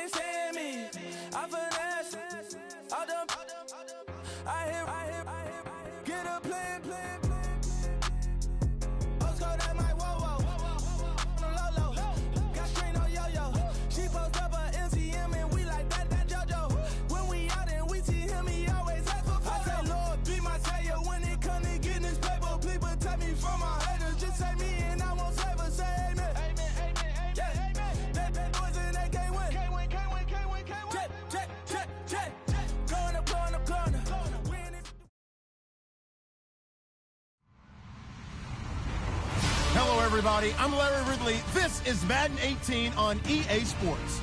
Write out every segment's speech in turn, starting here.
ain't saying me. I finesse. I done. I hit. Get a plan. Let's go that my whoa. Low. Got strain on yo. She post up a MCM and we like that JoJo. When we out and we see him, he always ask for photo. I say, Lord, be my savior when it come to getting this paper. Please protect me from my haters. Just say me and I won't save her. Say amen. That boys in that can't win. Check. Going up. Hello, everybody. I'm Larry Ridley. This is Madden 18 on EA Sports.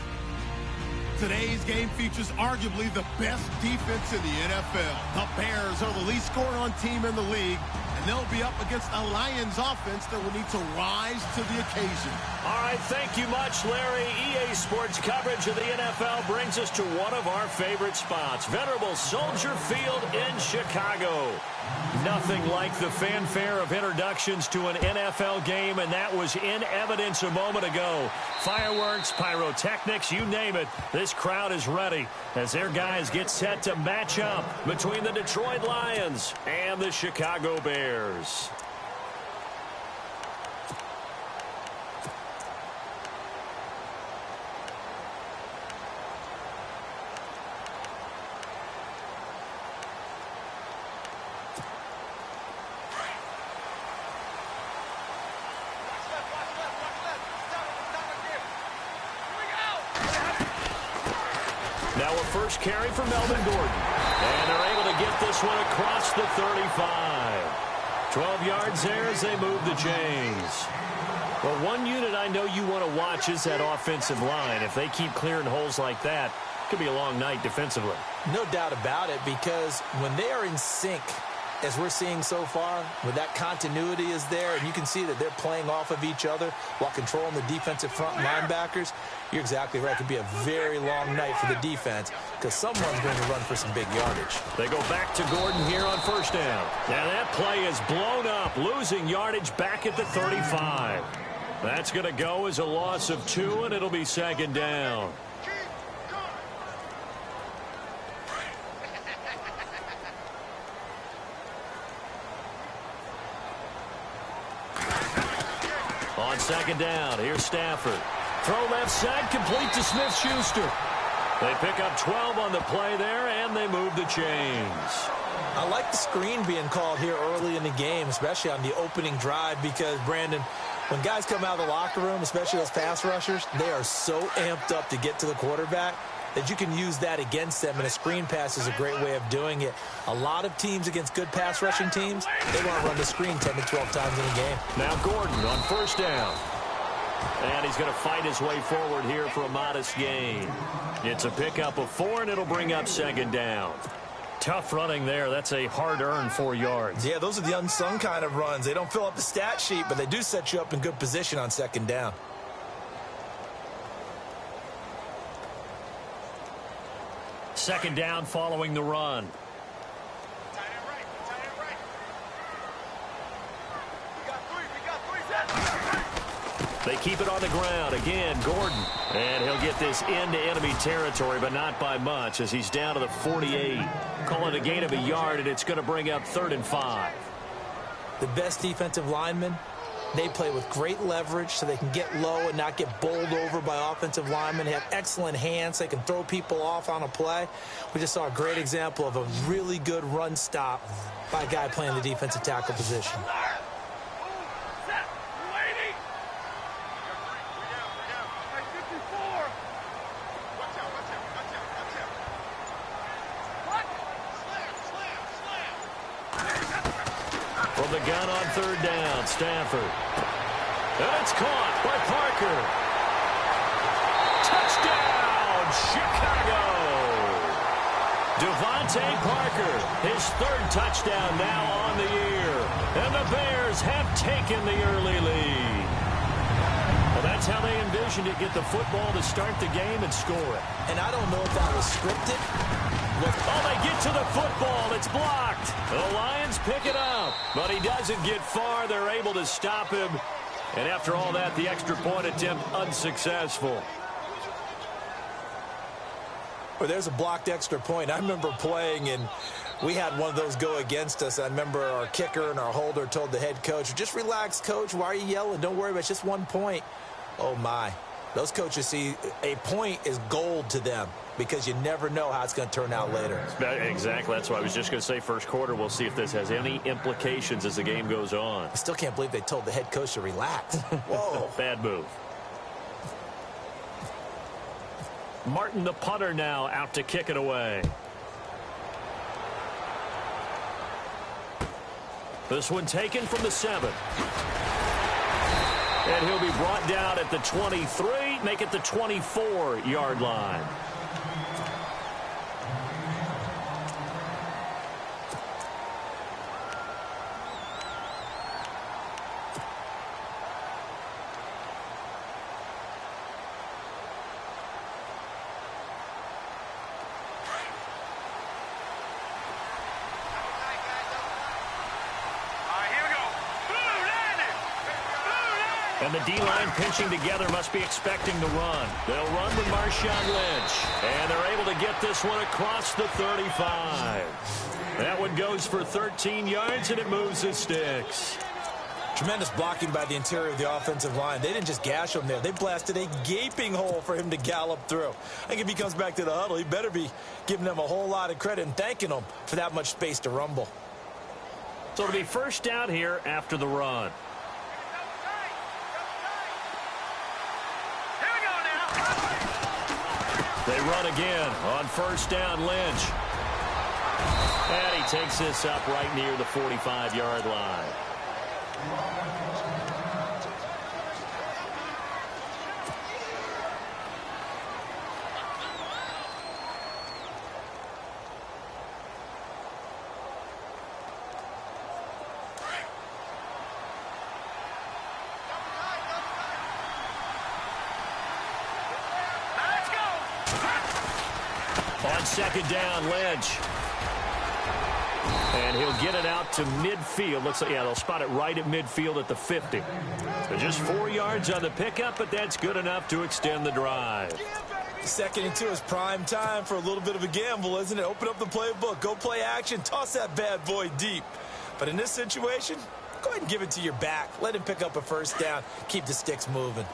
Today's game features arguably the best defense in the NFL. The Bears are the least scoring team in the league, and they'll be up against a Lions offense that will need to rise to the occasion. All right, thank you much, Larry. EA Sports coverage of the NFL brings us to one of our favorite spots, venerable Soldier Field in Chicago. Nothing like the fanfare of introductions to an NFL game, and that was in evidence a moment ago. Fireworks, pyrotechnics, you name it. This crowd is ready as their guys get set to match up between the Detroit Lions and the Chicago Bears. Now a first carry for Melvin Gordon. And they're able to get this one across the 35. 12 yards there as they move the chains. Well, one unit I know you want to watch is that offensive line. If they keep clearing holes like that, it could be a long night defensively. No doubt about it, because when they are in sync, as we're seeing so far, when that continuity is there, and you can see that they're playing off of each other while controlling the defensive front linebackers, you're exactly right. It could be a very long night for the defense because someone's going to run for some big yardage. They go back to Gordon here on first down. Now that play is blown up, losing yardage back at the 35. That's going to go as a loss of 2, and it'll be second down. On second down, here's Stafford. Throw left side, complete to Smith-Schuster. They pick up 12 on the play there, and they move the chains. I like the screen being called here early in the game, especially on the opening drive, because, Brandon, when guys come out of the locker room, especially those pass rushers, they are so amped up to get to the quarterback that you can use that against them, and a screen pass is a great way of doing it. A lot of teams against good pass rushing teams, they want to run the screen 10 to 12 times in a game. Now Gordon on first down. And he's going to fight his way forward here for a modest gain. It's a pickup of 4, and it'll bring up second down. Tough running there. That's a hard-earned 4 yards. Yeah, those are the unsung kind of runs. They don't fill up the stat sheet, but they do set you up in good position on second down. Second down following the run. They keep it on the ground. Again, Gordon. And he'll get this into enemy territory, but not by much, as he's down to the 48. Call it a gain of a yard, and it's going to bring up 3rd and 5. The best defensive linemen, they play with great leverage so they can get low and not get bowled over by offensive linemen. They have excellent hands. They can throw people off on a play. We just saw a great example of a really good run stop by a guy playing the defensive tackle position. From the gun on 3rd down, Stafford. And it's caught by Parker. Touchdown, Chicago! Devontae Parker, his 3rd touchdown now on the year. And the Bears have taken the early lead. Well, that's how they envisioned it, get the football to start the game and score it. And I don't know if that was scripted. Oh, they get to the football. It's blocked. The Lions pick it up, but he doesn't get far. They're able to stop him. And after all that, the extra point attempt unsuccessful. Or there's a blocked extra point. I remember playing, and we had one of those go against us. I remember our kicker and our holder told the head coach, just relax, coach. Why are you yelling? Don't worry about it. It's just 1 point. Oh, my. Those coaches see a point is gold to them because you never know how it's going to turn out later. Exactly. That's what I was just going to say. First quarter, we'll see if this has any implications as the game goes on. I still can't believe they told the head coach to relax. Whoa. Bad move. Martin, the punter, now out to kick it away. This one taken from the 7. And he'll be brought down at the 23, make it the 24-yard line. And the D-line pinching together must be expecting the run. They'll run with Marshawn Lynch. And they're able to get this one across the 35. That one goes for 13 yards, and it moves the sticks. Tremendous blocking by the interior of the offensive line. They didn't just gash him there. They blasted a gaping hole for him to gallop through. I think if he comes back to the huddle, he better be giving them a whole lot of credit and thanking them for that much space to rumble. So it'll be first down here after the run. They run again on first down, Lynch. And he takes this up right near the 45-yard line. On second down, Lynch. And he'll get it out to midfield. Looks like, yeah, they'll spot it right at midfield at the 50. So just 4 yards on the pickup, but that's good enough to extend the drive. 2nd and 2 is prime time for a little bit of a gamble, isn't it? Open up the playbook, go play action, toss that bad boy deep. But in this situation, go ahead and give it to your back. Let him pick up a first down. Keep the sticks moving.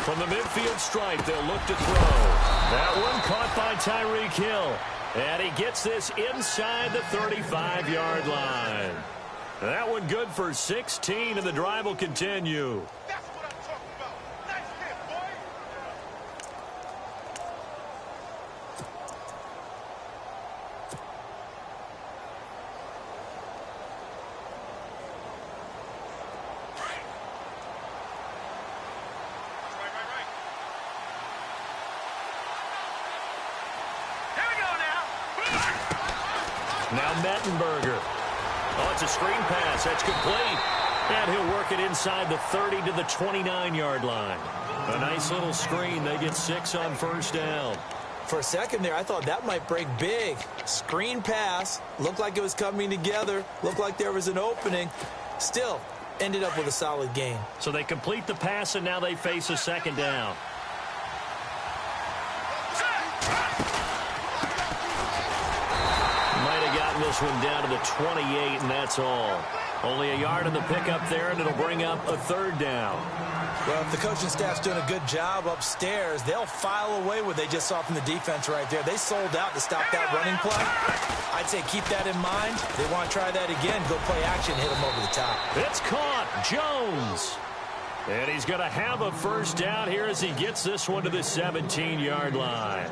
From the midfield stripe, they'll look to throw. That one caught by Tyreek Hill. And he gets this inside the 35-yard line. That one good for 16, and the drive will continue. That's what I'm talking about. Nice hit, boy. Now Mettenberger. Oh, it's a screen pass. That's complete. And he'll work it inside the 30 to the 29-yard line. A nice little screen. They get 6 on first down. For a second there, I thought that might break big. Screen pass. Looked like it was coming together. Looked like there was an opening. Still, ended up with a solid game. So they complete the pass, and now they face a second down. This one down to the 28, and that's all. Only a yard on the pickup there, and it'll bring up a third down. Well, if the coaching staff's doing a good job upstairs, they'll file away what they just saw from the defense right there. They sold out to stop that running play. I'd say keep that in mind. They want to try that again. Go play action, hit them over the top. It's caught. Jones. And he's going to have a first down here as he gets this one to the 17-yard line.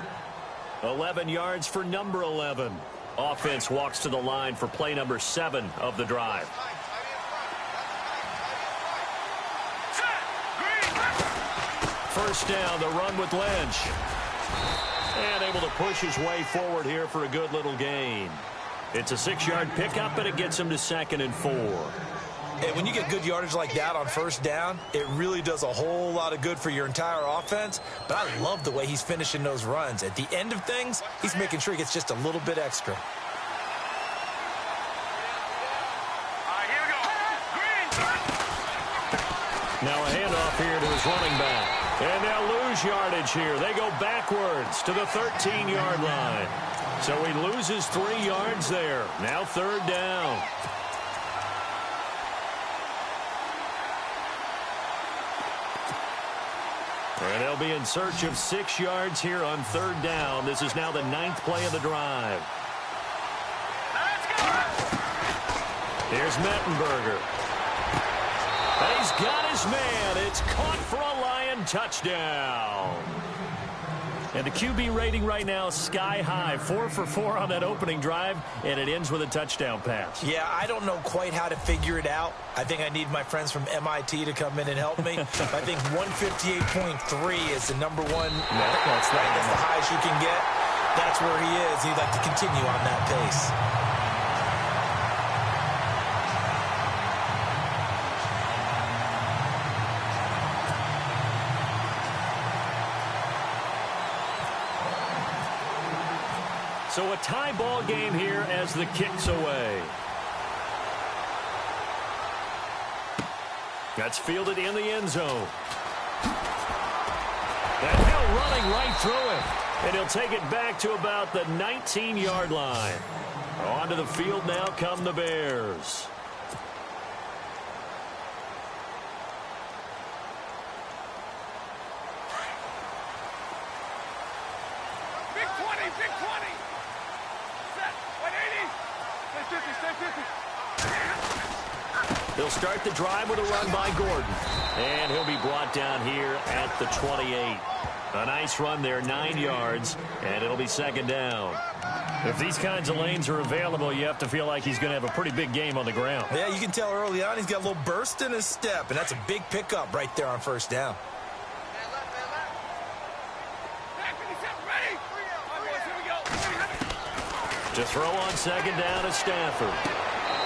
11 yards for number 11. Offense walks to the line for play number 7 of the drive. First down, the run with Lynch. And able to push his way forward here for a good little gain. It's a 6-yard pickup, and it gets him to 2nd and 4. And when you get good yardage like that on first down, it really does a whole lot of good for your entire offense. But I love the way he's finishing those runs. At the end of things, he's making sure he gets just a little bit extra. Now a handoff here to his running back. And they'll lose yardage here. They go backwards to the 13-yard line. So he loses 3 yards there. Now 3rd down. And they'll be in search of 6 yards here on 3rd down. This is now the 9th play of the drive. Here's Mettenberger. And he's got his man. It's caught for a Lion touchdown. And the QB rating right now is sky high. 4 for 4 on that opening drive, and it ends with a touchdown pass. Yeah, I don't know quite how to figure it out. I think I need my friends from MIT to come in and help me. I think 158.3 is the number one. That's the highest you can get. That's where he is. He'd like to continue on that pace. So a tie ball game here as the kick's away. That's fielded in the end zone. And Hill running right through it. And he'll take it back to about the 19-yard line. Onto the field now come the Bears. Big 20, big 20. Set, 180. Stay 50, stay 50. They'll start the drive with a run by Gordon. And he'll be brought down here at the 28. A nice run there, 9 yards, and it'll be 2nd down. If these kinds of lanes are available, you have to feel like he's going to have a pretty big game on the ground. Yeah, you can tell early on he's got a little burst in his step, and that's a big pickup right there on 1st down. To throw on 2nd down is Stafford.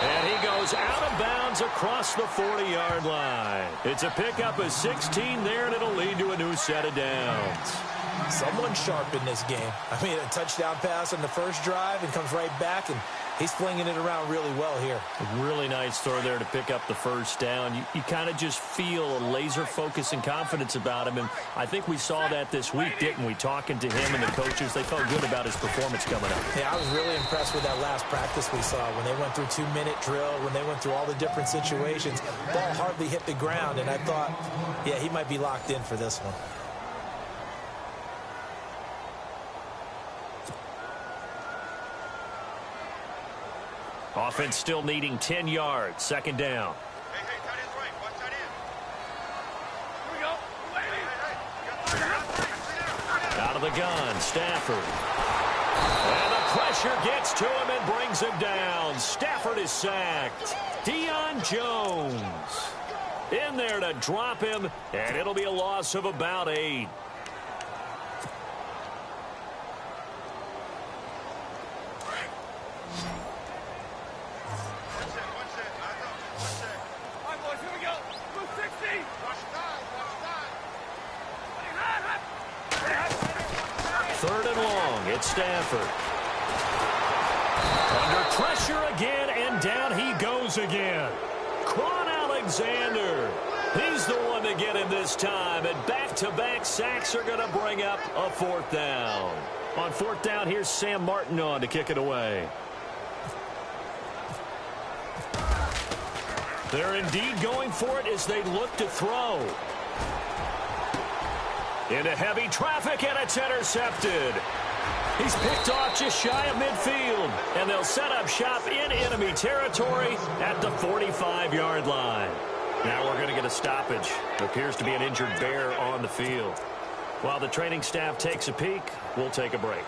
And he goes out of bounds across the 40-yard line. It's a pickup of 16 there, and it'll lead to a new set of downs. Someone sharp in this game. I mean, a touchdown pass on the first drive and comes right back, and he's flinging it around really well here. A really nice throw there to pick up the 1st down. You kind of just feel a laser focus and confidence about him, and I think we saw that this week, didn't we? Talking to him and the coaches, they felt good about his performance coming up. Yeah, I was really impressed with that last practice we saw when they went through 2-minute drill, when they went through all the different situations. Ball hardly hit the ground, and I thought, yeah, he might be locked in for this one. Offense still needing 10 yards. 2nd down. Hey, tight end's right. Watch tight end. Here we go. Out of the gun, Stafford. And the pressure gets to him and brings him down. Stafford is sacked. Deion Jones in there to drop him, and it'll be a loss of about 8. Stafford. Under pressure again, and down he goes again. Quan Alexander. He's the one to get him this time, and back-to-back sacks are going to bring up a 4th down. On 4th down, here's Sam Martin on to kick it away. They're indeed going for it as they look to throw. Into heavy traffic, and it's intercepted. He's picked off just shy of midfield, and they'll set up shop in enemy territory at the 45-yard line. Now we're going to get a stoppage. It appears to be an injured Bear on the field. While the training staff takes a peek, we'll take a break.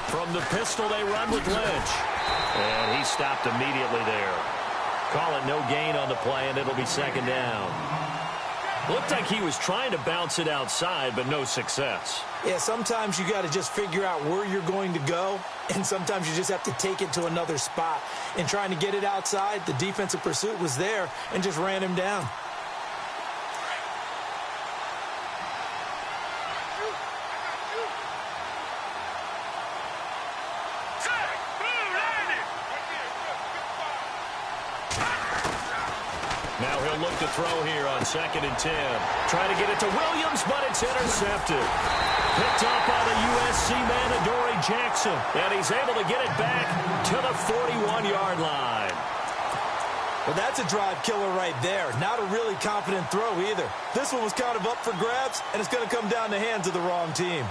From the pistol, they run with Lynch. And he stopped immediately there. Call it no gain on the play, and it'll be 2nd down. Looked like he was trying to bounce it outside, but no success. Yeah, sometimes you got to just figure out where you're going to go, and sometimes you just have to take it to another spot. And trying to get it outside, the defensive pursuit was there and just ran him down. Now he'll look to throw here on 2nd and 10. Trying to get it to Williams, but it's intercepted. Picked up by the USC man, Adoree Jackson. And he's able to get it back to the 41-yard line. Well, that's a drive killer right there. Not a really confident throw either. This one was kind of up for grabs, and it's going to come down the hands of the wrong team.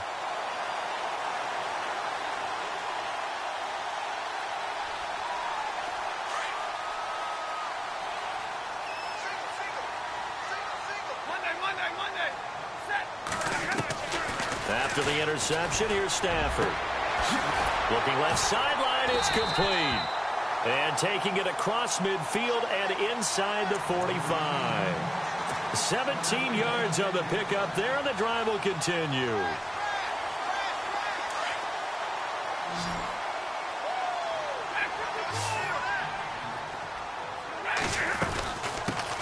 After the interception, here's Stafford. Looking left sideline, it's complete. And taking it across midfield and inside the 45. 17 yards on the pickup there, and the drive will continue.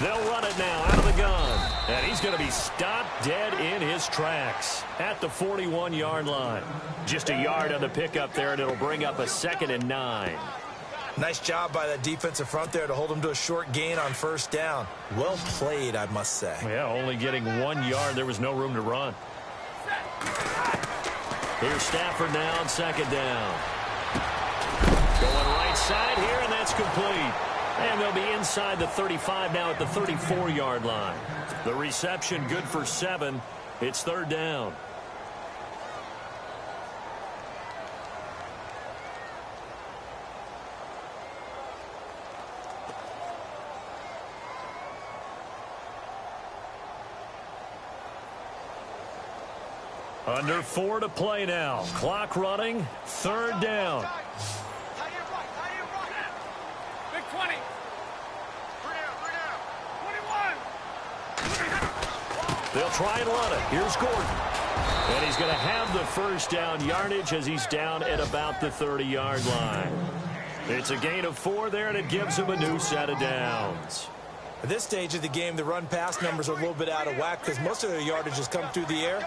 They'll run it now out of the gun. And he's going to be stopped dead in his tracks at the 41-yard line. Just a yard on the pickup there, and it'll bring up a 2nd and 9. Nice job by that defensive front there to hold him to a short gain on 1st down. Well played, I must say. Yeah, only getting 1 yard. There was no room to run. Here's Stafford now on 2nd down. Going right side here, and that's complete. And they'll be inside the 35 now at the 34-yard line. The reception good for 7. It's 3rd down. Under 4 to play now. Clock running. 3rd down. Big 20. 21. They'll try and run it. Here's Gordon. And he's going to have the 1st down yardage as he's down at about the 30-yard line. It's a gain of 4 there, and it gives him a new set of downs. At this stage of the game, the run-pass numbers are a little bit out of whack because most of their yardage has come through the air.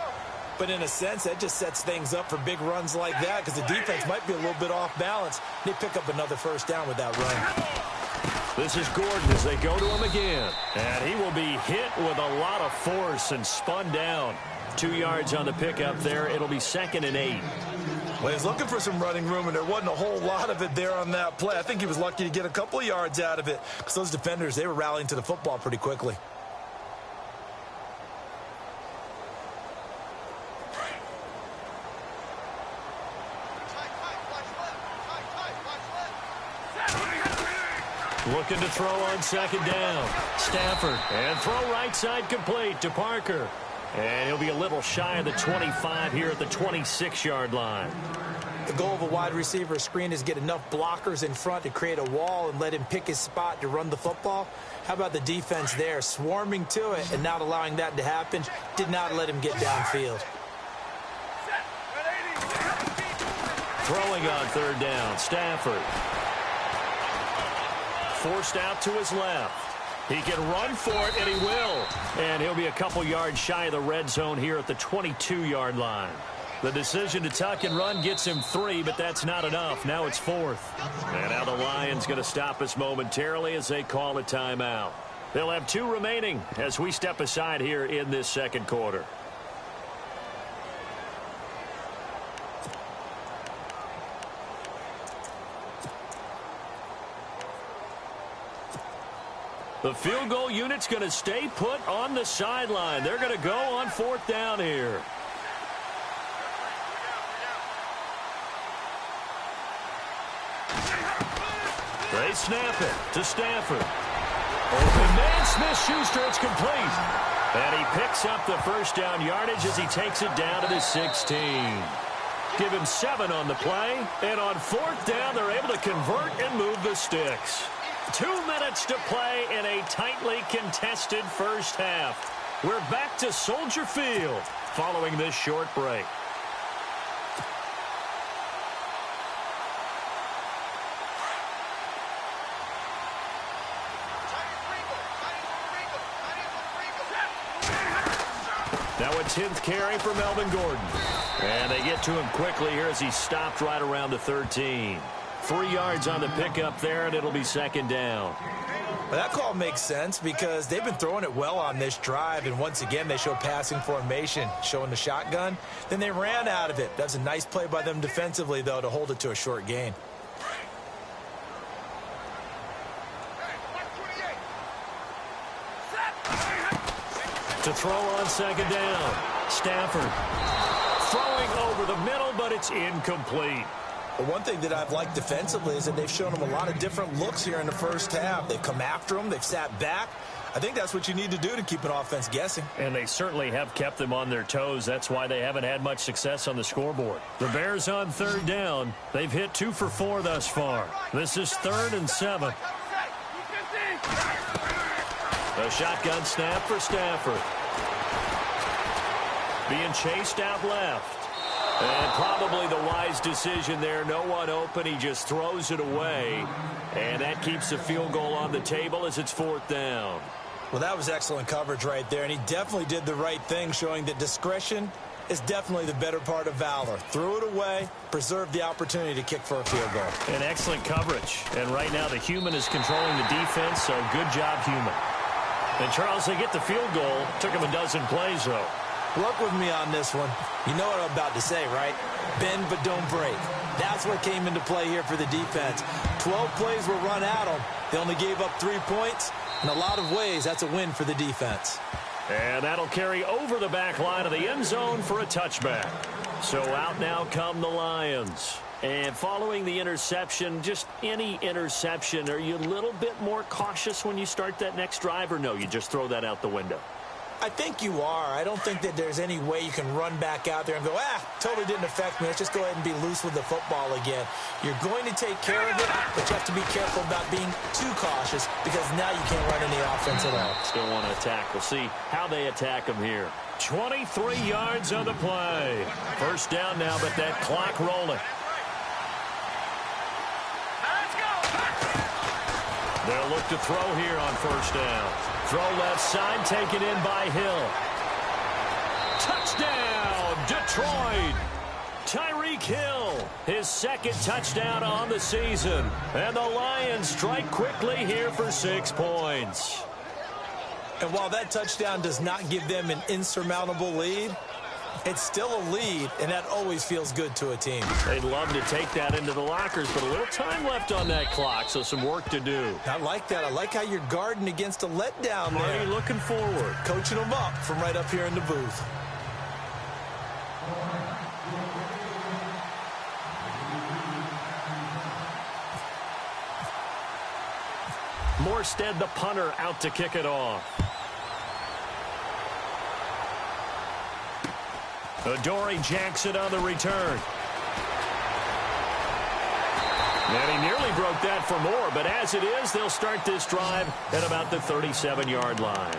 But in a sense, that just sets things up for big runs like that because the defense might be a little bit off balance. They pick up another 1st down with that run. This is Gordon as they go to him again. And he will be hit with a lot of force and spun down. 2 yards on the pickup there. It'll be 2nd and 8. Well, he's looking for some running room, and there wasn't a whole lot of it there on that play. I think he was lucky to get a couple of yards out of it because those defenders, they were rallying to the football pretty quickly. Looking to throw on 2nd down. Stafford. And throw right side complete to Parker. And he'll be a little shy of the 25 here at the 26-yard line. The goal of a wide receiver screen is get enough blockers in front to create a wall and let him pick his spot to run the football. How about the defense there, swarming to it and not allowing that to happen? Did not let him get downfield. Throwing on 3rd down, Stafford. Forced out to his left. He can run for it, and he will. And he'll be a couple yards shy of the red zone here at the 22-yard line. The decision to tuck and run gets him 3, but that's not enough. Now it's 4th. And now the Lions going to stop us momentarily as they call a timeout. They'll have 2 remaining as we step aside here in this 2nd quarter. The field goal unit's going to stay put on the sideline. They're going to go on 4th down here. They snap it to Stafford. Open man, Smith-Schuster, it's complete. And he picks up the 1st down yardage as he takes it down to the 16. Give him 7 on the play. And on 4th down, they're able to convert and move the sticks. 2 minutes to play in a tightly contested 1st half. We're back to Soldier Field following this short break. Now a 10th carry for Melvin Gordon. And they get to him quickly here as he's stopped right around the 13. 3 yards on the pickup there, and it'll be second down. Well, that call makes sense because they've been throwing it well on this drive, and once again they show passing formation, showing the shotgun. Then they ran out of it. That's a nice play by them defensively, though, to hold it to a short gain. To throw on second down. Stafford throwing over the middle, but it's incomplete. But one thing that I've liked defensively is that they've shown them a lot of different looks here in the first half. They've come after them. They've sat back. I think that's what you need to do to keep an offense guessing. And they certainly have kept them on their toes. That's why they haven't had much success on the scoreboard. The Bears on third down. They've hit 2 for 4 thus far. This is 3rd and 7. A shotgun snap for Stafford. Being chased out left. And probably the wise decision there. No one open. He just throws it away. And that keeps the field goal on the table as it's 4th down. Well, that was excellent coverage right there. And he definitely did the right thing, showing that discretion is definitely the better part of valor. Threw it away, preserved the opportunity to kick for a field goal. And excellent coverage. And right now the human is controlling the defense, so good job, human. And, Charles, they get the field goal. Took them a dozen plays, though. Work with me on this one. You know what I'm about to say, right? Bend but don't break. That's what came into play here for the defense. 12 plays were run at them. They only gave up 3 points. In a lot of ways, that's a win for the defense. And that'll carry over the back line of the end zone for a touchback. So out now come the Lions. And following the interception, just any interception, are you a little bit more cautious when you start that next drive, or no, you just throw that out the window? I think you are. I don't think that there's any way you can run back out there and go, totally didn't affect me. Let's just go ahead and be loose with the football again. You're going to take care of it, but you have to be careful about being too cautious because now you can't run any offense at all. Still want to attack. We'll see how they attack them here. 23 yards on the play. First down now, but that clock rolling. They'll look to throw here on first down. Throw left side, taken in by Hill. Touchdown, Detroit. Tyreek Hill, his 2nd touchdown on the season. And the Lions strike quickly here for 6 points. And while that touchdown does not give them an insurmountable lead, it's still a lead, and that always feels good to a team. They'd love to take that into the lockers, but a little time left on that clock, so some work to do. I like that. I like how you're guarding against a letdown there. Marty looking forward. Coaching them up from right up here in the booth. Morstead, the punter, out to kick it off. Adoree Jackson on the return. And he nearly broke that for more, but as it is, they'll start this drive at about the 37-yard line.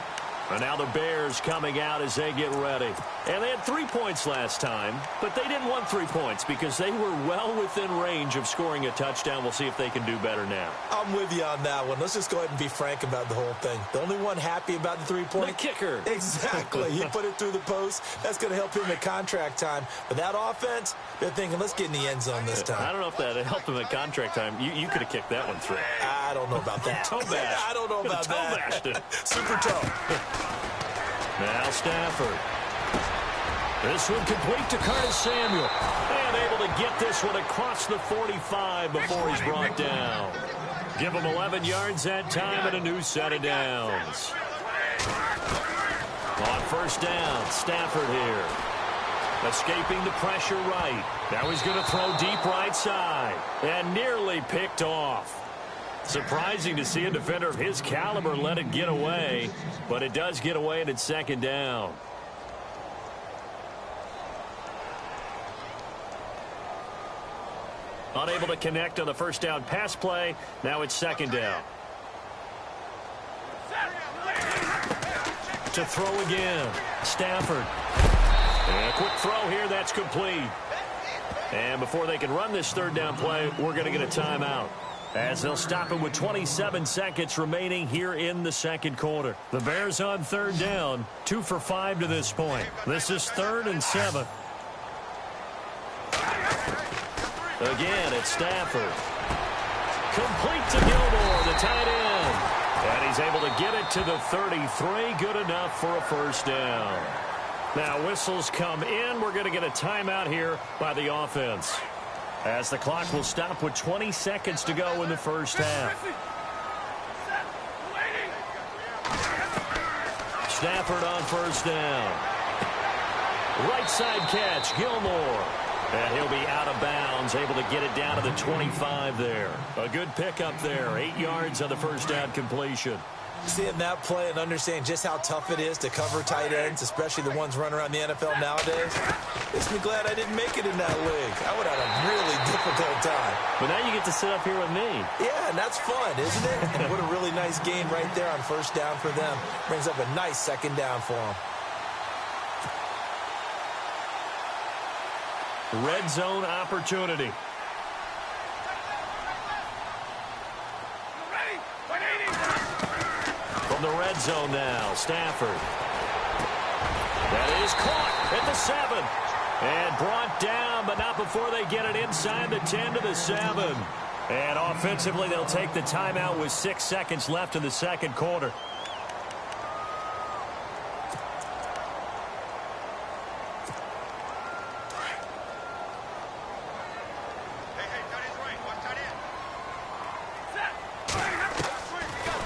And now the Bears coming out as they get ready. And they had 3 points last time, but they didn't want 3 points because they were well within range of scoring a touchdown. We'll see if they can do better now. I'm with you on that one. Let's just go ahead and be frank about the whole thing. The only one happy about the 3-point. The kicker. Exactly. He put it through the post. That's going to help him at contract time. But that offense, they're thinking, let's get in the end zone this time. I don't know if that helped him at contract time. You could have kicked that one through. I don't know about that. Toe bash. I don't know about that. Toe bashed it. Super toe. Now Stafford. This one complete to Curtis Samuel. And able to get this one across the 45 before he's brought down. Give him 11 yards that time and a new set of downs. On first down, Stafford here. Escaping the pressure right. Now he's going to throw deep right side. And nearly picked off. Surprising to see a defender of his caliber let it get away. But it does get away and it's second down. Unable to connect on the first down pass play. Now it's second down. To throw again. Stafford. And a quick throw here. That's complete. And before they can run this third down play, we're going to get a timeout, as they'll stop it with 27 seconds remaining here in the second quarter. The Bears on third down, 2 for 5 to this point. This is 3rd and 7. Again, it's Stafford. Complete to Gilmore, the tight end. And he's able to get it to the 33. Good enough for a first down. Now whistles come in. We're going to get a timeout here by the offense, as the clock will stop with 20 seconds to go in the first half. Stafford on first down. Right side catch, Gilmore. And he'll be out of bounds, able to get it down to the 25 there. A good pickup there, 8 yards on the first down completion. Seeing that play and understanding just how tough it is to cover tight ends, especially the ones running around the NFL nowadays, makes me glad I didn't make it in that league. I would have had a really difficult time. But now you get to sit up here with me. Yeah, and that's fun, isn't it? And what a really nice game right there on first down for them. Brings up a nice second down for them. Red zone opportunity. From the red zone now, Stafford. That is caught at the 7. And brought down, but not before they get it inside the 10 to the 7. And offensively, they'll take the timeout with 6 seconds left in the second quarter.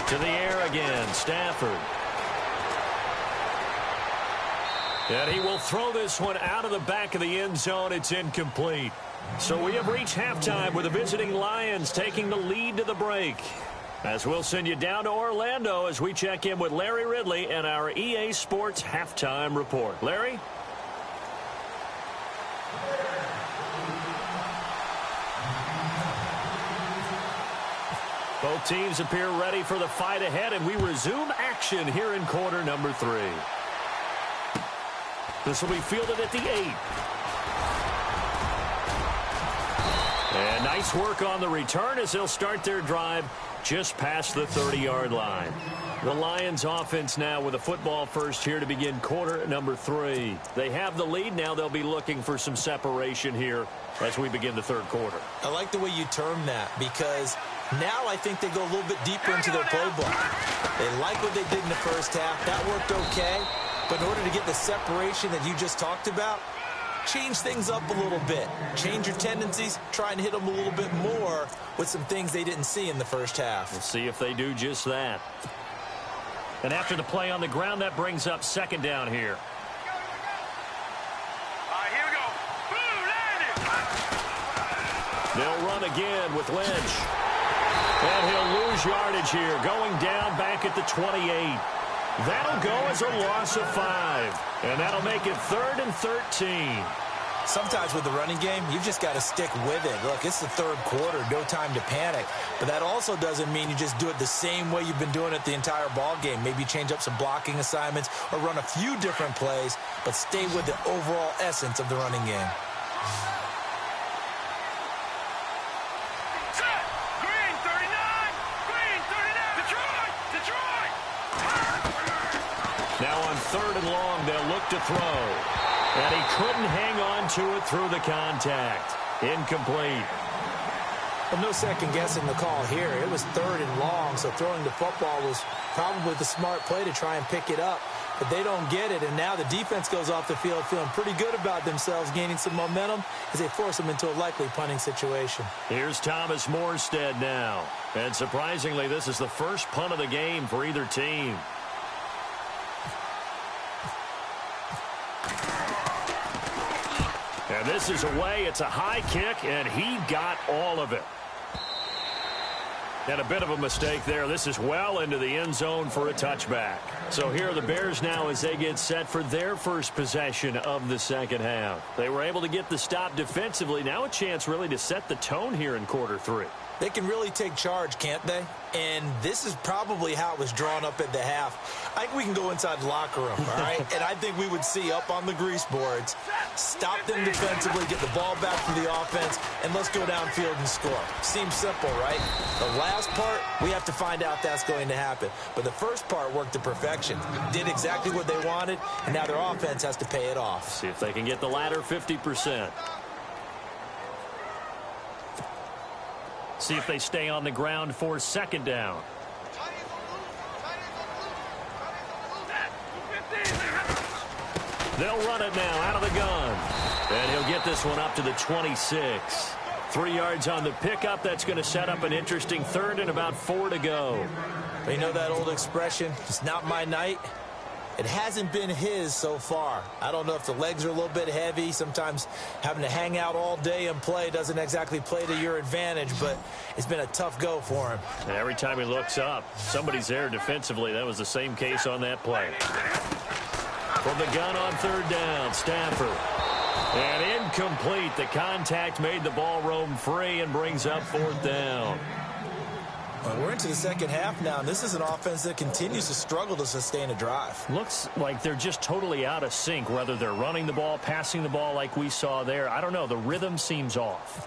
To the air again, Stafford. And he will throw this one out of the back of the end zone. It's incomplete. So we have reached halftime with the visiting Lions taking the lead to the break. As we'll send you down to Orlando as we check in with Larry Ridley and our EA Sports halftime report. Larry? Both teams appear ready for the fight ahead, and we resume action here in quarter number 3. This will be fielded at the 8. And nice work on the return as they'll start their drive just past the 30-yard line. The Lions offense now with a football first here to begin quarter number 3. They have the lead. Now they'll be looking for some separation here as we begin the third quarter. I like the way you term that, because now I think they go a little bit deeper into their playbook. They like what they did in the first half. That worked okay. But in order to get the separation that you just talked about, change things up a little bit. Change your tendencies. Try and hit them a little bit more with some things they didn't see in the first half. We'll see if they do just that. And after the play on the ground, that brings up second down here. Here we go. They'll run again with Lynch. And he'll lose yardage here, going down back at the 28. That'll go as a loss of 5. And that'll make it 3rd and 13. Sometimes with the running game, you've just got to stick with it. Look, it's the third quarter, no time to panic. But that also doesn't mean you just do it the same way you've been doing it the entire ball game. Maybe change up some blocking assignments or run a few different plays, but stay with the overall essence of the running game. Now on 3rd and long, they'll look to throw. And he couldn't hang on to it through the contact. Incomplete. Well, no second guessing the call here. It was 3rd and long, so throwing the football was probably the smart play to try and pick it up. But they don't get it, and now the defense goes off the field feeling pretty good about themselves, gaining some momentum as they force them into a likely punting situation. Here's Thomas Morstead now. And surprisingly, this is the first punt of the game for either team. And this is away. It's a high kick, and he got all of it. And a bit of a mistake there. This is well into the end zone for a touchback. So here are the Bears now as they get set for their first possession of the second half. They were able to get the stop defensively. Now a chance really to set the tone here in quarter three. They can really take charge, can't they? And this is probably how it was drawn up at the half. I think we can go inside the locker room, all right? And I think we would see up on the grease boards, stop them defensively, get the ball back to the offense, and let's go downfield and score. Seems simple, right? The last part, we have to find out that's going to happen. But the first part worked to perfection. Did exactly what they wanted, and now their offense has to pay it off. See if they can get the latter 50%. See if they stay on the ground for second down. They'll run it now out of the gun. And he'll get this one up to the 26. 3 yards on the pickup. That's going to set up an interesting third and about 4 to go. You know that old expression, it's not my night? It hasn't been his so far. I don't know if the legs are a little bit heavy. Sometimes having to hang out all day and play doesn't exactly play to your advantage, but it's been a tough go for him. And every time he looks up, somebody's there defensively. That was the same case on that play. From the gun on third down, Stafford. And incomplete. The contact made the ball roam free and brings up fourth down. Well, we're into the second half now, and this is an offense that continues to struggle to sustain a drive. Looks like they're just totally out of sync, whether they're running the ball, passing the ball like we saw there. I don't know. The rhythm seems off.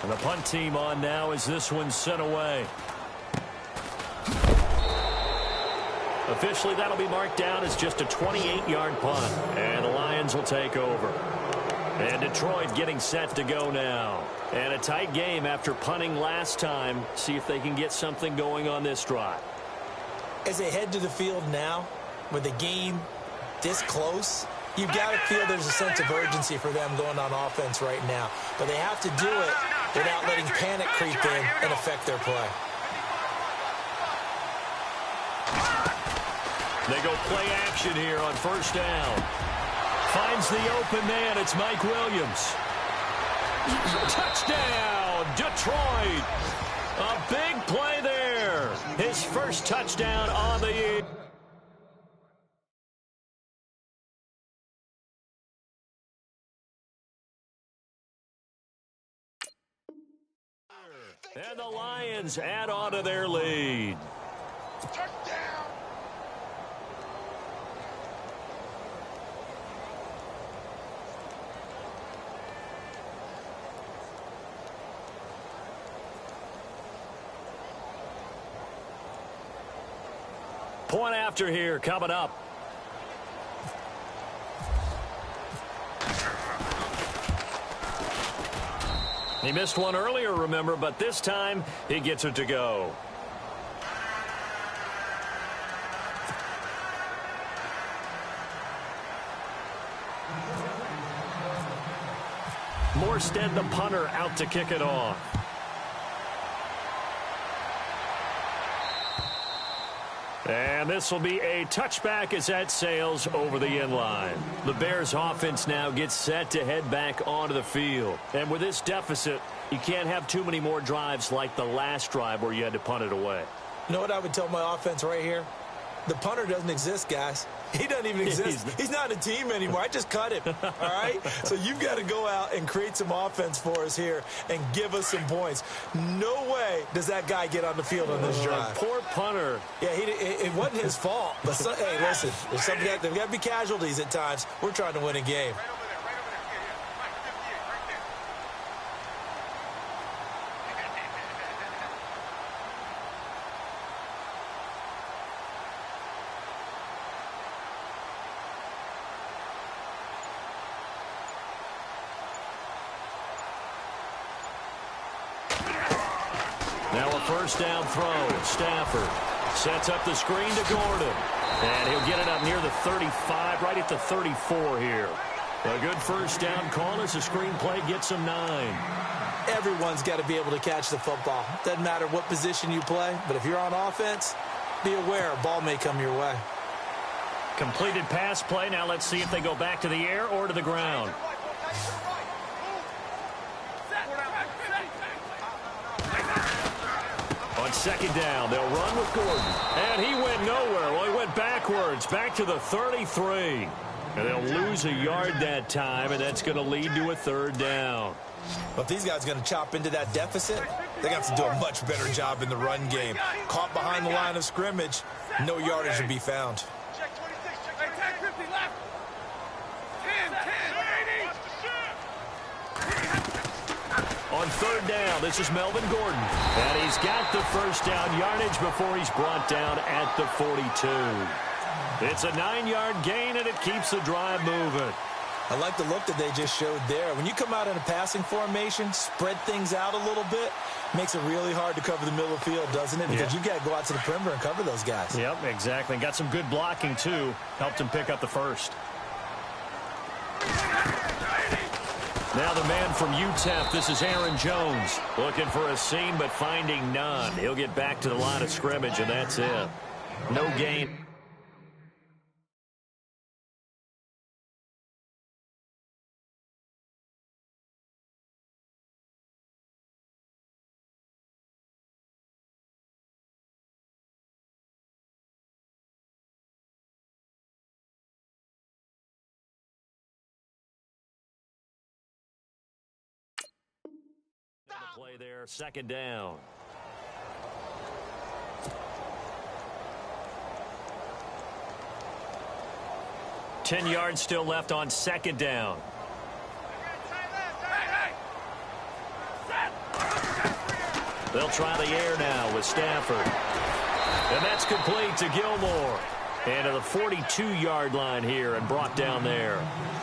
And the punt team on now as this one's sent away. Officially, that'll be marked down as just a 28-yard punt. And the Lions will take over. And Detroit getting set to go now. And a tight game after punting last time. See if they can get something going on this drive. As they head to the field now, with the game this close, you've got to feel there's a sense of urgency for them going on offense right now. But they have to do it without letting panic creep in and affect their play. They go play action here on first down. Finds the open man. It's Mike Williams. Touchdown, Detroit. A big play there. His first touchdown on the year. And the Lions add on to their lead. Touchdown. Point after here coming up. He missed one earlier, remember, but this time he gets it to go. Morstead, the punter, out to kick it off. And this will be a touchback as that sails over the end line. The Bears offense now gets set to head back onto the field. And with this deficit, you can't have too many more drives like the last drive where you had to punt it away. You know what I would tell my offense right here? The punter doesn't exist, guys. He doesn't even exist. He's not a team anymore. I just cut him, all right? So you've got to go out and create some offense for us here and give us some points. No way does that guy get on the field on this drive. Poor punter. Yeah, it wasn't his fault. But hey, listen, there's got to be casualties at times. We're trying to win a game. Now a first down throw. Stafford sets up the screen to Gordon. And he'll get it up near the 35, right at the 34 here. A good first down call as the screenplay gets him 9. Everyone's got to be able to catch the football. Doesn't matter what position you play, but if you're on offense, be aware a ball may come your way. Completed pass play. Now let's see if they go back to the air or to the ground. on second down. They'll run with Gordon. And he went nowhere. Well, he went backwards, back to the 33. And they'll lose a yard that time, and that's going to lead to a third down. But if these guys are going to chop into that deficit, they got to do a much better job in the run game. Caught behind the line of scrimmage, no yardage to be found. Check 26, check 10, 50 left. 10. On third down, this is Melvin Gordon. And he's got the first down yardage before he's brought down at the 42. It's a 9-yard gain, and it keeps the drive moving. I like the look that they just showed there. When you come out in a passing formation, spread things out a little bit, makes it really hard to cover the middle of the field, doesn't it? Because you got to go out to the perimeter and cover those guys. Yep, exactly. Got some good blocking, too. Helped him pick up the first. Now the man from UTEP, this is Aaron Jones. Looking for a seam, but finding none. He'll get back to the line of scrimmage, and that's it. No gain. Play there, second down. Ten yards still left on second down. They'll try the air now with Stafford. And that's complete to Gilmore. And to the 42-yard line here and brought down there.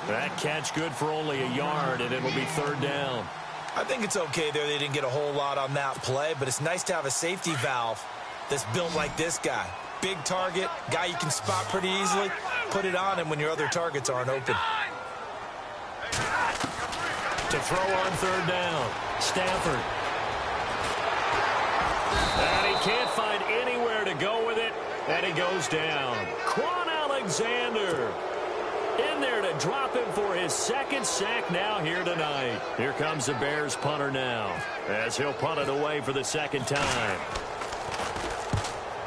That catch good for only a yard, and it'll be third down. I think it's okay there. They didn't get a whole lot on that play, but it's nice to have a safety valve that's built like this guy. Big target, guy you can spot pretty easily. Put it on him when your other targets aren't open. To throw on third down, Stafford. And he can't find anywhere to go with it, and he goes down. Quan Alexander in there to drop him for his second sack now here tonight. Here comes the Bears punter now as he'll punt it away for the second time.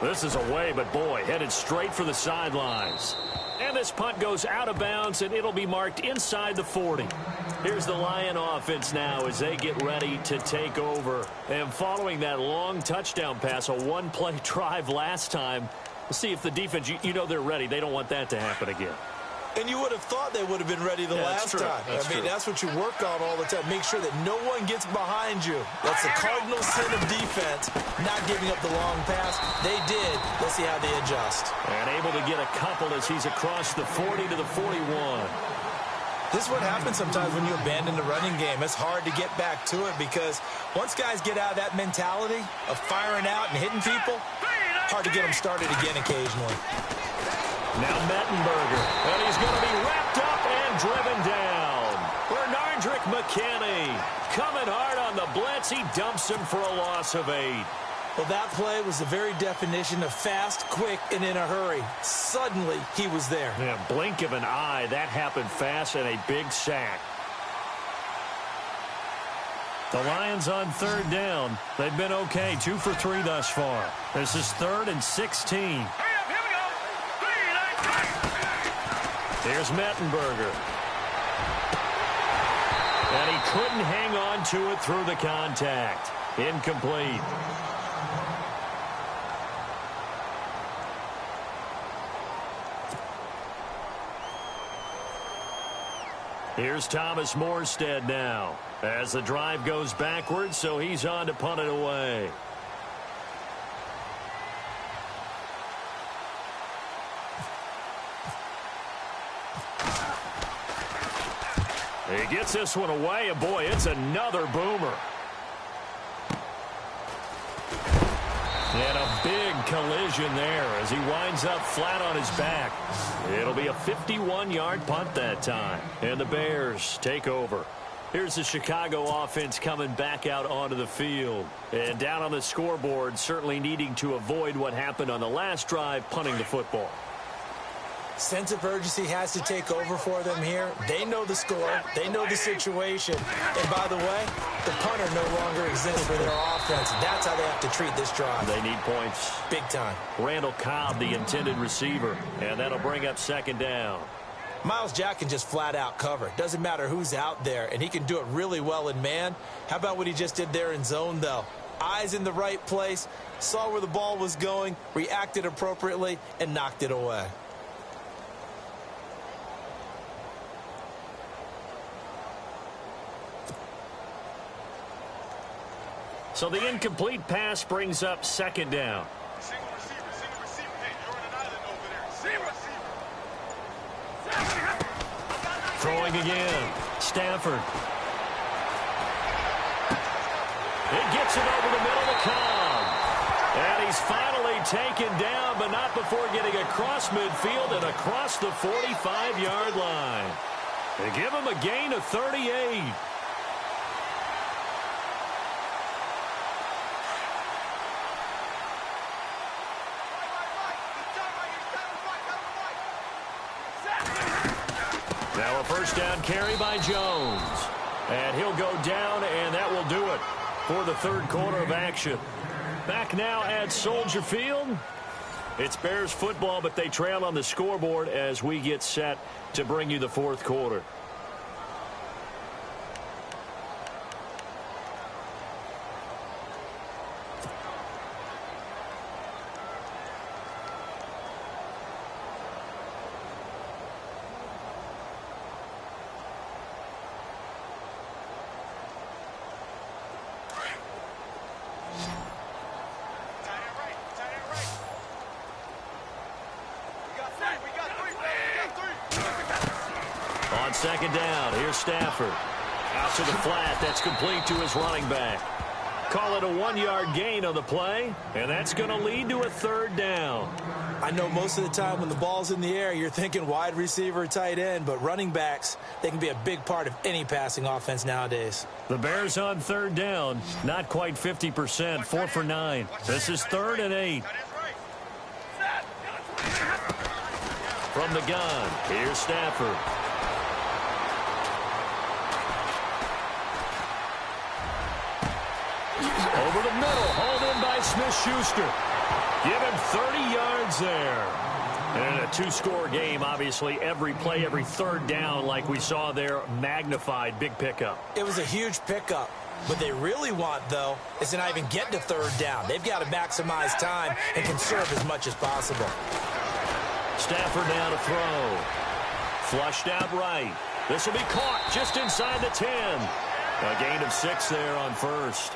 This is away, but boy, headed straight for the sidelines. And this punt goes out of bounds, and it'll be marked inside the 40. Here's the Lion offense now as they get ready to take over. And following that long touchdown pass, a one-play drive last time, we'll see if the defense, you know they're ready. They don't want that to happen again. And you would have thought they would have been ready the last time. I mean, that's what you work on all the time. Make sure that no one gets behind you. That's the cardinal sin of defense, not giving up the long pass. They did. Let's see how they adjust. And able to get a couple as he's across the 40 to the 41. This is what happens sometimes when you abandon the running game. It's hard to get back to it because once guys get out of that mentality of firing out and hitting people, hard to get them started again occasionally. Now Mettenberger, and he's going to be wrapped up and driven down. Bernardrick McKinney coming hard on the blitz. He dumps him for a loss of 8. Well, that play was the very definition of fast, quick, and in a hurry. Suddenly, he was there. Yeah, blink of an eye. That happened fast and a big sack. The Lions on third down. They've been okay, 2 for 3 thus far. This is 3rd and 16. Here's Mettenberger. And he couldn't hang on to it through the contact. Incomplete. Here's Thomas Morstead now as the drive goes backwards, so he's on to punt it away. He gets this one away, and boy, it's another boomer. And a big collision there as he winds up flat on his back. It'll be a 51-yard punt that time. And the Bears take over. Here's the Chicago offense coming back out onto the field. And down on the scoreboard, certainly needing to avoid what happened on the last drive, punting the football. Sense of urgency has to take over for them here. They know the score. They know the situation. And by the way, the punter no longer exists for their offense. That's how they have to treat this drive. They need points. Big time. Randall Cobb, the intended receiver. And that'll bring up second down. Myles Jack can just flat out cover. Doesn't matter who's out there, and he can do it really well in man. How about what he just did there in zone, though? Eyes in the right place, saw where the ball was going, reacted appropriately, and knocked it away. So the incomplete pass brings up second down. Single receiver. Hey, you're on an island over there. Single receiver. Throwing again. Stafford. It gets it over the middle to Cobb. And he's finally taken down, but not before getting across midfield and across the 45-yard line. They give him a gain of 38. Now a first down carry by Jones. And he'll go down, and that will do it for the third quarter of action. Back now at Soldier Field. It's Bears football, but they trail on the scoreboard as we get set to bring you the fourth quarter. On second down, here's Stafford. Out to the flat, that's complete to his running back. Call it a 1-yard gain on the play, and that's going to lead to a third down. I know most of the time when the ball's in the air, you're thinking wide receiver, tight end, but running backs, they can be a big part of any passing offense nowadays. The Bears on third down, not quite 50%, 4 for 9. This is 3rd and 8. From the gun, here's Stafford. Over the middle, hauled in by Smith-Schuster. Give him 30 yards there. And a two-score game, obviously, every play, every third down, like we saw there, magnified, big pickup. It was a huge pickup. What they really want, though, is to not even get to third down. They've got to maximize time and conserve as much as possible. Stafford now to throw. Flushed out right. This will be caught just inside the 10. A gain of 6 there on first.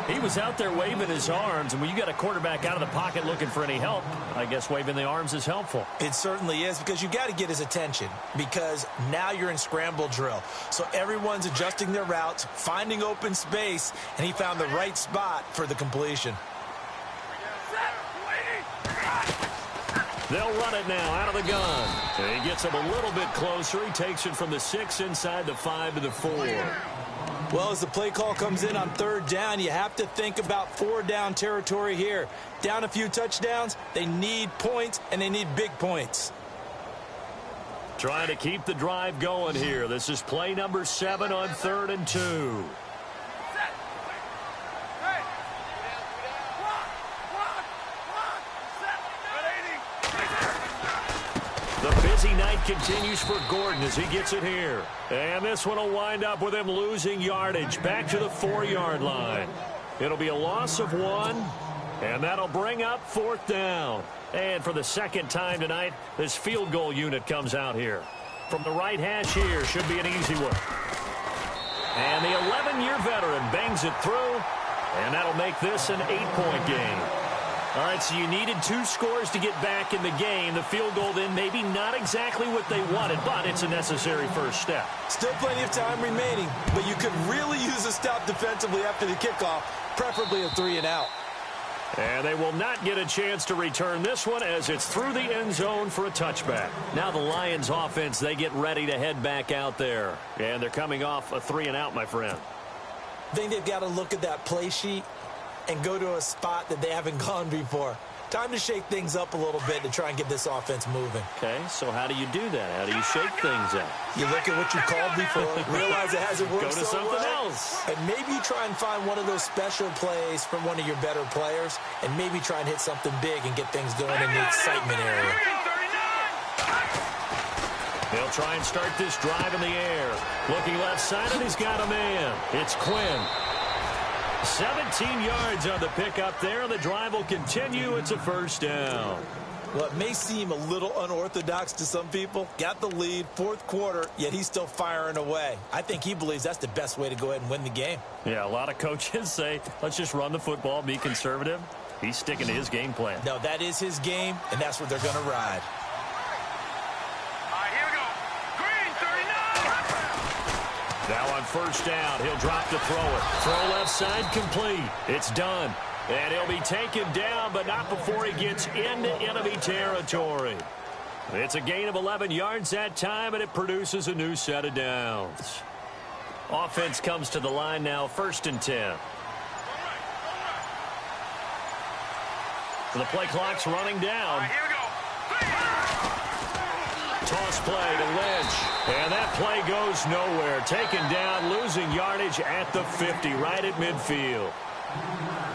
He was out there waving his arms, and when you got a quarterback out of the pocket looking for any help, I guess waving the arms is helpful. It certainly is, because you got to get his attention, because now you're in scramble drill. So everyone's adjusting their routes, finding open space, and he found the right spot for the completion. They'll run it now out of the gun. And he gets him a little bit closer. He takes it from the 6 inside the 5 to the 4. Well, as the play call comes in on third down, you have to think about 4-down territory here. Down a few touchdowns, they need points, and they need big points. Trying to keep the drive going here. This is play number 7 on 3rd and 2. The busy night continues for Gordon as he gets it here. And this one will wind up with him losing yardage back to the 4-yard line. It'll be a loss of 1, and that'll bring up 4th down. And for the second time tonight, this field goal unit comes out here. From the right hash here, should be an easy one. And the 11-year veteran bangs it through, and that'll make this an 8-point game. All right, so you needed 2 scores to get back in the game. The field goal then maybe not exactly what they wanted, but it's a necessary first step. Still plenty of time remaining, but you could really use a stop defensively after the kickoff, preferably a 3-and-out. And they will not get a chance to return this one as it's through the end zone for a touchback. Now the Lions offense, they get ready to head back out there. And they're coming off a 3-and-out, my friend. I think they've got to look at that play sheet and go to a spot that they haven't gone before. Time to shake things up a little bit to try and get this offense moving. Okay, so how do you do that? How do you shake things up? You look at what you called before, realize it hasn't worked Go to so something well, else. and maybe you try and find one of those special plays from one of your better players, and maybe try and hit something big and get things going in the excitement area. They'll try and start this drive in the air. Looking left side, and he's got a man. It's Quinn. 17 yards on the pickup there. The drive will continue. It's a first down. Well, it may seem a little unorthodox to some people. Got the lead, fourth quarter, yet he's still firing away. I think he believes that's the best way to go ahead and win the game. Yeah, a lot of coaches say, let's just run the football, be conservative. He's sticking to his game plan. No, that is his game, and that's what they're going to ride. Now on first down, he'll drop to throw it. Throw left side complete. It's done. And he'll be taken down, but not before he gets into enemy territory. It's a gain of 11 yards that time, and it produces a new set of downs. Offense comes to the line now, 1st and 10. The play clock's running down. Toss play to Lynch. And that play goes nowhere. Taken down, losing yardage at the 50, right at midfield.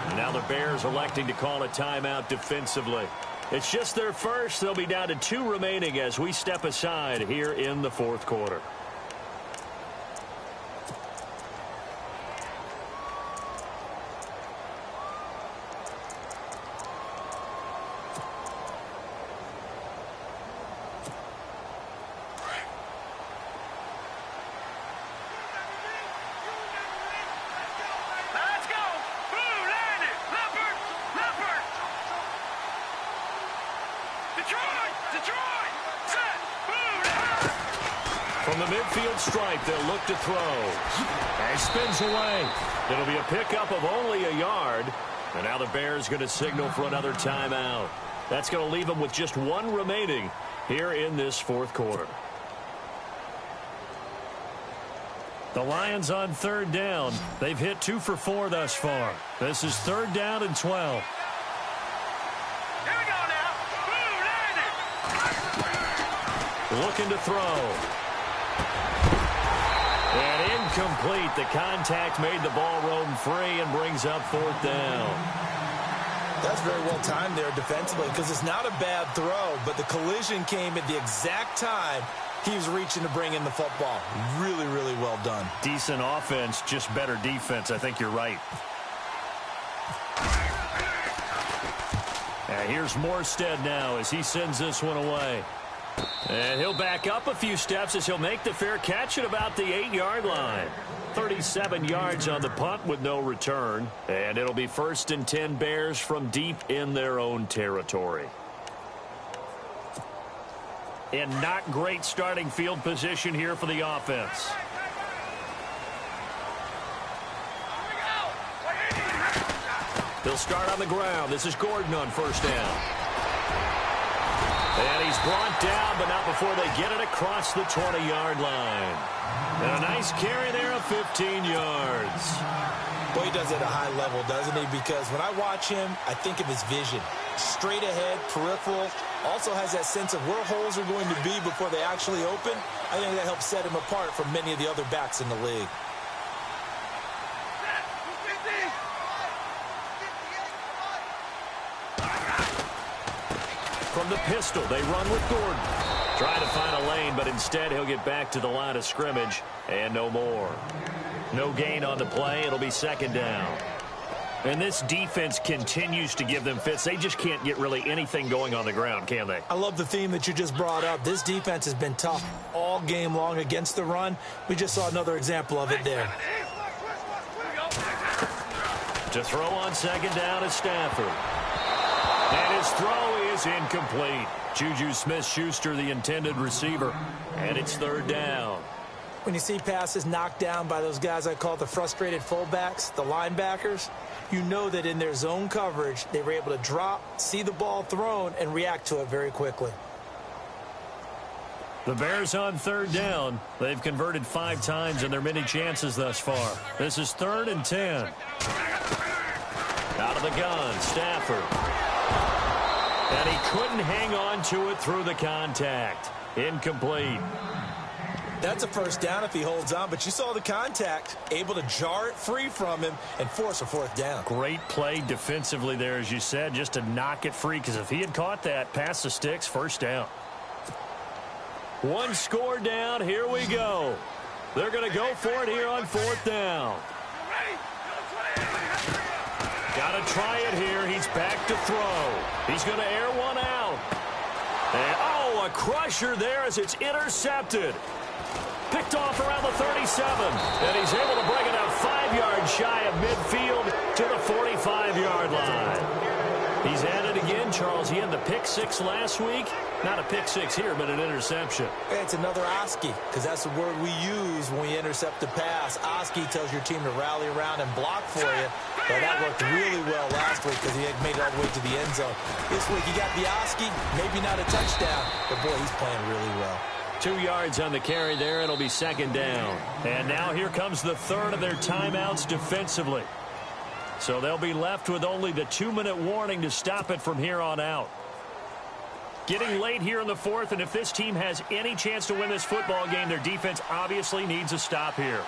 And now the Bears electing to call a timeout defensively. It's just their first. They'll be down to 2 remaining as we step aside here in the fourth quarter. From the midfield stripe, they'll look to throw. And he spins away. It'll be a pickup of only a yard. And now the Bears going to signal for another timeout. That's going to leave them with just 1 remaining here in this fourth quarter. The Lions on 3rd down. They've hit 2 for 4 thus far. This is 3rd down and 12. Here we go now. Looking to throw. And incomplete. The contact made the ball roam free and brings up 4th down. That's very well timed there defensively because it's not a bad throw, but the collision came at the exact time he was reaching to bring in the football. Really, really well done. Decent offense, just better defense. I think you're right. And here's Morstead now as he sends this one away. And he'll back up a few steps as he'll make the fair catch at about the 8-yard line. 37 yards on the punt with no return. And it'll be 1st and 10 Bears from deep in their own territory. And not great starting field position here for the offense. They'll start on the ground. This is Gordon on 1st down. And he's brought down, but not before they get it across the 20-yard line. And a nice carry there of 15 yards. Boy, he does it at a high level, doesn't he? Because when I watch him, I think of his vision. Straight ahead, peripheral. Also has that sense of where holes are going to be before they actually open. I think that helps set him apart from many of the other backs in the league. From the pistol, they run with Gordon. Trying to find a lane, but instead he'll get back to the line of scrimmage and no more. No gain on the play. It'll be 2nd down. And this defense continues to give them fits. They just can't get really anything going on the ground, can they? I love the theme that you just brought up. This defense has been tough all game long against the run. We just saw another example of it there. To throw on 2nd down is Stafford. And his throw is incomplete. Juju Smith-Schuster, the intended receiver. And it's 3rd down. When you see passes knocked down by those guys I call the frustrated fullbacks, the linebackers, you know that in their zone coverage, they were able to drop, see the ball thrown, and react to it very quickly. The Bears on 3rd down. They've converted 5 times in their many chances thus far. This is 3rd and 10. Out of the gun, Stafford. And he couldn't hang on to it through the contact. Incomplete. That's a first down if he holds on, but you saw the contact, able to jar it free from him and force a fourth down. Great play defensively there, as you said, just to knock it free, because if he had caught that, past the sticks, first down. One score down, here we go. They're going to go for it here on fourth down. Got to try it here. He's back to throw. He's going to air one out. And, oh, a crusher there as it's intercepted. Picked off around the 37. And he's able to bring it out 5 yards shy of midfield to the 45-yard line. He's at it again, Charles. He had the pick six last week. Not a pick six here, but an interception. It's another Oski, because that's the word we use when we intercept the pass. Oski tells your team to rally around and block for you. But that worked really well last week because he had made it all the way to the end zone. This week, he got the Oski, maybe not a touchdown, but boy, he's playing really well. 2 yards on the carry there. It'll be second down. And now here comes the third of their timeouts defensively. So they'll be left with only the 2-minute warning to stop it from here on out. Getting late here in the fourth, and if this team has any chance to win this football game, their defense obviously needs a stop here.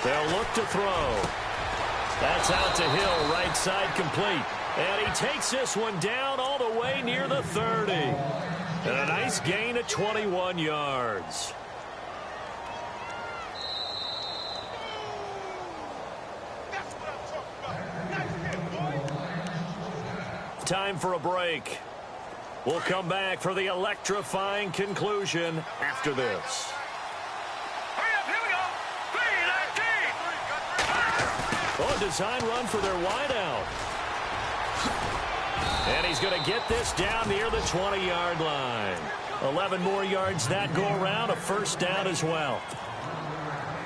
They'll look to throw. That's out to Hill, right side complete. And he takes this one down all the way near the 30. And a nice gain of 21 yards. Time for a break. We'll come back for the electrifying conclusion after this. Oh, design run for their wideout. And he's going to get this down near the 20-yard line. 11 more yards that go around, a first down as well.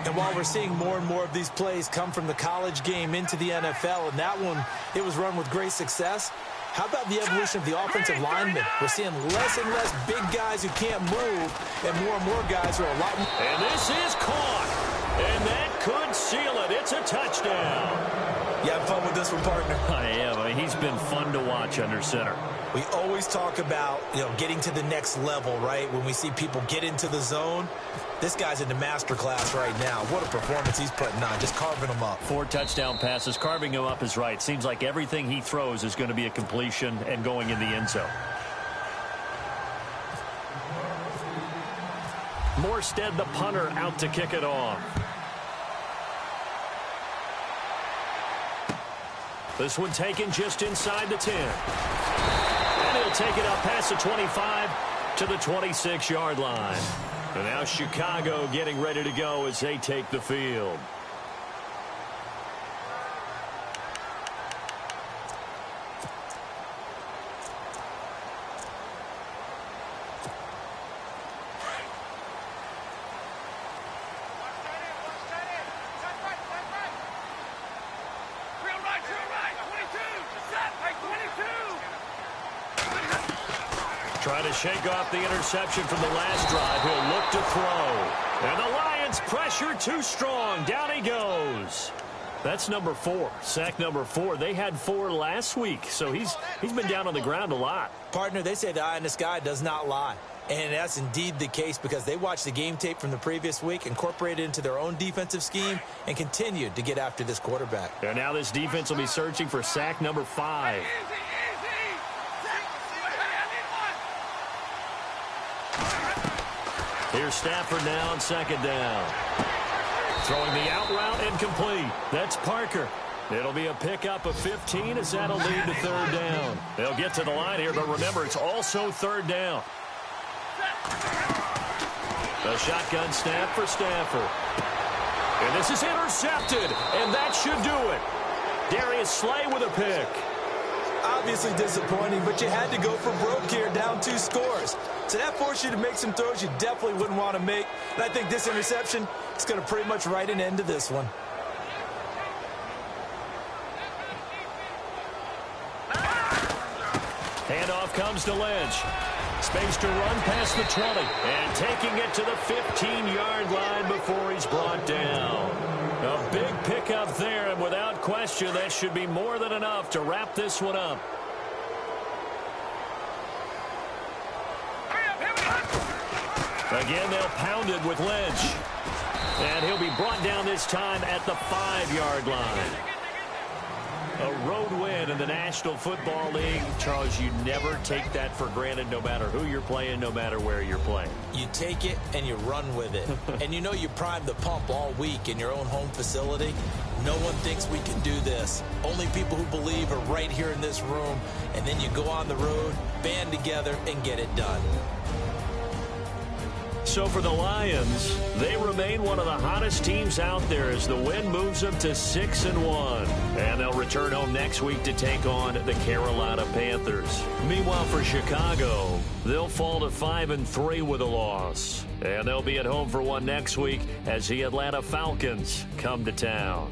And while we're seeing more and more of these plays come from the college game into the NFL, and that one, it was run with great success, how about the evolution of the offensive linemen? We're seeing less and less big guys who can't move and more guys who are a lot more. And this is caught. And that could seal it. It's a touchdown. You having fun with this one, partner? I am. He's been fun to watch under center. We always talk about, getting to the next level, right? When we see people get into the zone, this guy's in the master class right now. What a performance he's putting on, just carving them up. 4 touchdown passes. Carving him up is right. Seems like everything he throws is going to be a completion and going in the end zone. Morstead, the punter, out to kick it off. This one taken just inside the 10. And he'll take it up past the 25 to the 26-yard line. And now Chicago getting ready to go as they take the field. Trying to shake off the interception from the last drive. He'll look to throw. And the Lions pressure too strong. Down he goes. That's number 4. Sack number 4. They had 4 last week, so he's been down on the ground a lot. Partner, they say the eye in the sky does not lie. And that's indeed the case because they watched the game tape from the previous week, incorporated it into their own defensive scheme, and continued to get after this quarterback. And now this defense will be searching for sack number 5. Here's Stafford now on second down. Throwing the out route incomplete. That's Parker. It'll be a pickup of 15 as that'll lead to third down. They'll get to the line here, but remember, it's also third down. A shotgun snap for Stafford. And this is intercepted, and that should do it. Darius Slay with a pick. Obviously disappointing, but you had to go for broke here, down 2 scores. So that forced you to make some throws you definitely wouldn't want to make. And I think this interception is going to pretty much write an end to this one. Handoff comes to Lynch. Space to run past the 20. And taking it to the 15-yard line before he's brought down. A big pickup there, and without question, that should be more than enough to wrap this one up. Again, they'll pound it with Lynch. And he'll be brought down this time at the 5-yard line. A road win in the National Football League. Charles, you never take that for granted no matter who you're playing, no matter where you're playing. You take it and you run with it. And you know you primed the pump all week in your own home facility. No one thinks we can do this. Only people who believe are right here in this room. And then you go on the road, band together, and get it done. So for the Lions, they remain one of the hottest teams out there as the win moves them to 6-1. And they'll return home next week to take on the Carolina Panthers. Meanwhile, for Chicago, they'll fall to 5-3 with a loss. And they'll be at home for one next week as the Atlanta Falcons come to town.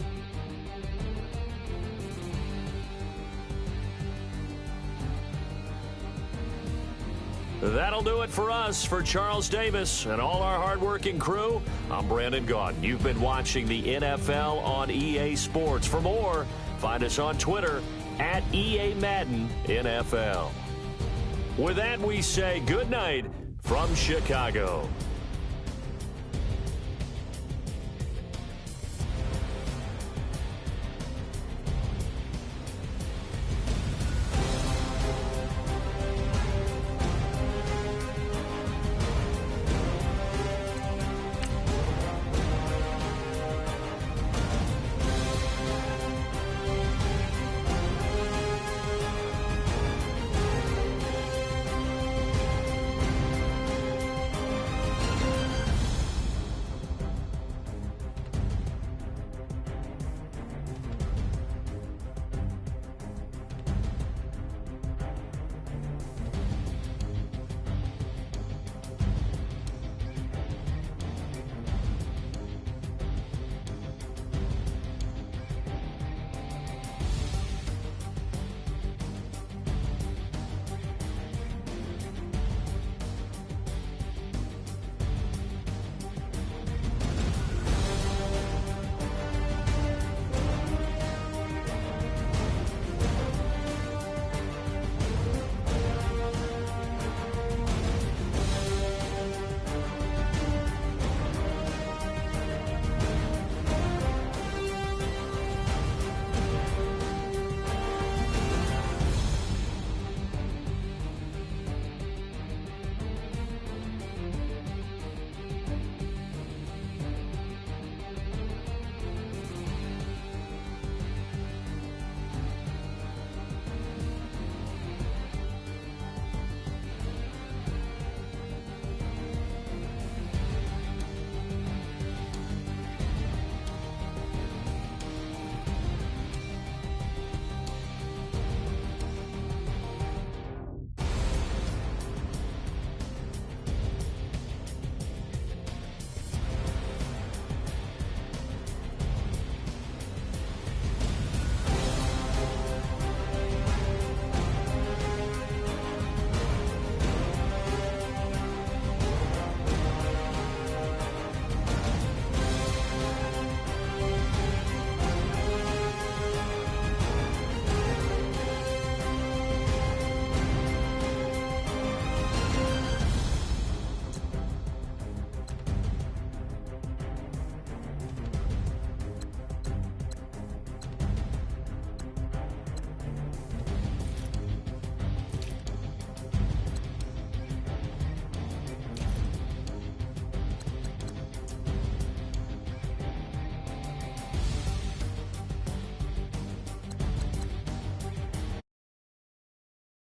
That'll do it for us. For Charles Davis and all our hardworking crew, I'm Brandon Gaudin. You've been watching the NFL on EA Sports. For more, find us on Twitter at EA Madden NFL. With that, we say good night from Chicago.